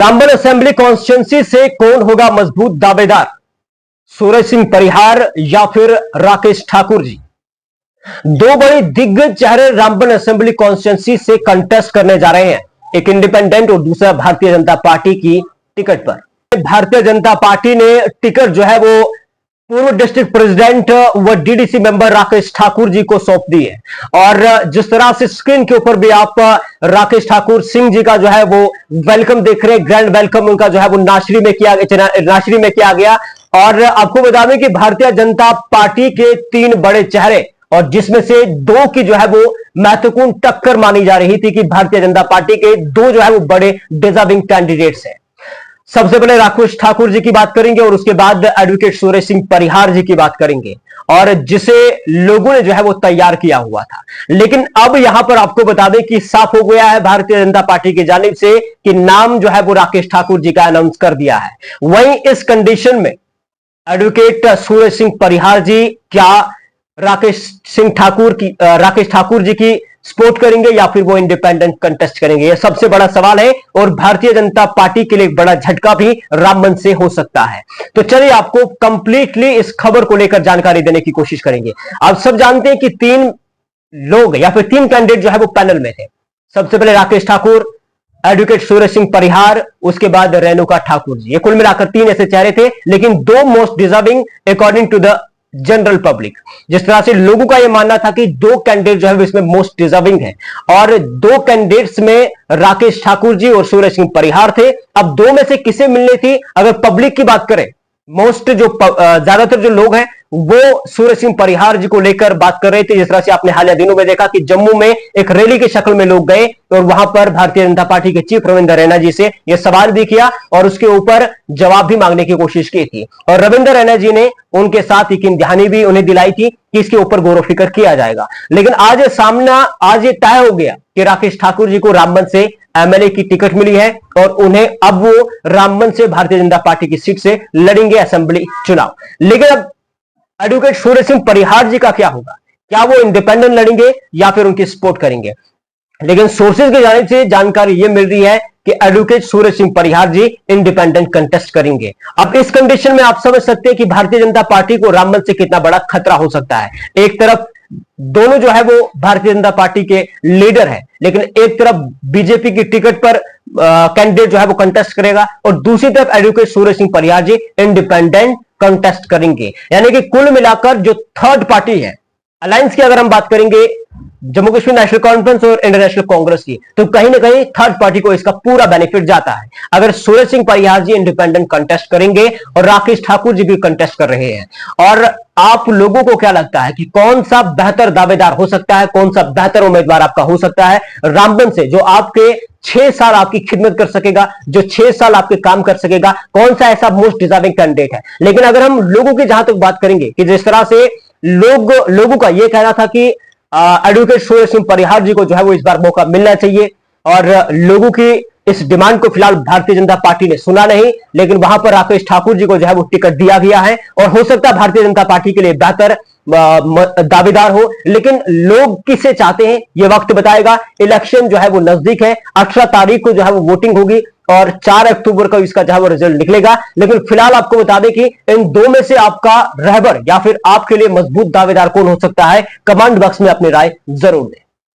Ramban assembly constituency से कौन होगा मजबूत दावेदार, सूरज सिंह परिहार या फिर राकेश ठाकुर जी। दो बड़े दिग्गज चेहरे रामबन असेंबली कॉन्स्टिट्यूंसी से कंटेस्ट करने जा रहे हैं, एक इंडिपेंडेंट और दूसरा भारतीय जनता पार्टी की टिकट पर। भारतीय जनता पार्टी ने टिकट जो है वो पूर्व डिस्ट्रिक्ट प्रेसिडेंट व डीडीसी मेंबर राकेश ठाकुर जी को सौंप दी है। और जिस तरह से स्क्रीन के ऊपर भी आप राकेश ठाकुर सिंह जी का जो है वो वेलकम देख रहे हैं, ग्रैंड वेलकम उनका जो है वो नाशरी में किया गया। और आपको बता दें कि भारतीय जनता पार्टी के तीन बड़े चेहरे, और जिसमें से दो की जो है वो महत्वपूर्ण टक्कर मानी जा रही थी कि भारतीय जनता पार्टी के दो जो है वो बड़े डिजर्विंग कैंडिडेट्स हैं। सबसे पहले राकेश ठाकुर जी की बात करेंगे और उसके बाद एडवोकेट सूरज सिंह परिहार जी की बात करेंगे, और जिसे लोगों ने जो है वो तैयार किया हुआ था। लेकिन अब यहां पर आपको बता दें कि साफ हो गया है भारतीय जनता पार्टी की जानिब से कि नाम जो है वो राकेश ठाकुर जी का अनाउंस कर दिया है। वहीं इस कंडीशन में एडवोकेट सूरज सिंह परिहार जी क्या राकेश ठाकुर जी की सपोर्ट करेंगे या फिर वो इंडिपेंडेंट कंटेस्ट करेंगे, यह सबसे बड़ा सवाल है। और भारतीय जनता पार्टी के लिए एक बड़ा झटका भी रामबन से हो सकता है। तो चलिए आपको कंप्लीटली इस खबर को लेकर जानकारी देने की कोशिश करेंगे। आप सब जानते हैं कि तीन लोग या फिर तीन कैंडिडेट जो है वो पैनल में थे। सबसे पहले राकेश ठाकुर, एडवोकेट सूरज सिंह परिहार, उसके बाद रेणुका ठाकुर जी। ये कुल मिलाकर तीन ऐसे चेहरे थे, लेकिन दो most deserving according to the general public. जिस तरह से लोगों का यह मानना था कि दो कैंडिडेट जो है इसमें मोस्ट डिजर्विंग है, और दो कैंडिडेट्स में राकेश ठाकुर जी और सूरज सिंह परिहार थे। अब दो में से किसे मिलनी थी, अगर पब्लिक की बात करें, मोस्ट जो ज्यादातर जो लोग हैं वो सूरज सिंह परिहार जी को लेकर बात कर रहे थे। जिस तरह से आपने हालिया दिनों में देखा कि जम्मू में एक रैली की शक्ल में लोग गए और वहां पर भारतीय जनता पार्टी के चीफ रविंद्र रैना जी से यह सवाल भी किया और उसके ऊपर जवाब भी मांगने की कोशिश की थी। और रविंद्र रैना जी ने उनके साथ यकीन दहानी भी उन्हें दिलाई थी कि इसके ऊपर गौर फिक्र किया जाएगा। लेकिन आज ये तय हो गया कि राकेश ठाकुर जी को रामबन से एमएलए की टिकट मिली है और उन्हें अब वो रामबन से भारतीय जनता पार्टी की सीट से लड़ेंगे असेंबली चुनाव। लेकिन अब एडवोकेट सूरज सिंह परिहार जी का क्या होगा, क्या वो इंडिपेंडेंट लड़ेंगे या फिर उनकी सपोर्ट करेंगे। लेकिन सोर्सेज की जानिब से जानकारी यह मिल रही है कि एडवोकेट सूरज सिंह परिहार जी इंडिपेंडेंट कंटेस्ट करेंगे। अब इस कंडीशन में आप समझ सकते हैं कि भारतीय जनता पार्टी को रामबन से कितना बड़ा खतरा हो सकता है। एक तरफ दोनों जो है वो भारतीय जनता पार्टी के लीडर है, लेकिन एक तरफ बीजेपी की टिकट पर कैंडिडेट जो है वो कंटेस्ट करेगा और दूसरी तरफ एडवोकेट सूरज सिंह परिहार जी इंडिपेंडेंट कंटेस्ट करेंगे। यानी कि कुल मिलाकर जो थर्ड पार्टी है अलायंस की, अगर हम बात करेंगे जम्मू कश्मीर नेशनल कॉन्फ्रेंस और इंटरनेशनल कांग्रेस की, तो कहीं ना कहीं थर्ड पार्टी को इसका पूरा बेनिफिट जाता है। अगर सूरज सिंह परिहार जी इंडिपेंडेंट कंटेस्ट करेंगे और राकेश ठाकुर जी भी कंटेस्ट कर रहे हैं, और आप लोगों को क्या लगता है कि कौन सा बेहतर दावेदार हो सकता है, कौन सा बेहतर उम्मीदवार आपका हो सकता है रामबन से, जो आपके 6 साल आपकी खिदमत कर सकेगा, जो 6 साल आपके काम कर सकेगा, कौन सा ऐसा मोस्ट डिजर्विंग कैंडिडेट है। लेकिन अगर हम लोगों की जहां तक बात करेंगे कि जिस तरह से लोगों का यह कहना था कि एडवोकेट सूरज सिंह परिहार जी को जो है वो इस बार मौका मिलना चाहिए, और लोगों की इस डिमांड को फिलहाल भारतीय जनता पार्टी ने सुना नहीं, लेकिन वहां पर राकेश ठाकुर जी को जो है वो टिकट दिया गया है और हो सकता है भारतीय जनता पार्टी के लिए बेहतर दावेदार हो। लेकिन लोग किसे चाहते हैं ये वक्त बताएगा। इलेक्शन जो है वो नजदीक है, 18 तारीख को जो है वो वोटिंग होगी और 4 अक्टूबर को इसका जो है वो रिजल्ट निकलेगा। लेकिन फिलहाल आपको बता दें कि इन दो में से आपका रहबर या फिर आपके लिए मजबूत दावेदार कौन हो सकता है, कमेंट बॉक्स में अपनी राय जरूर दें।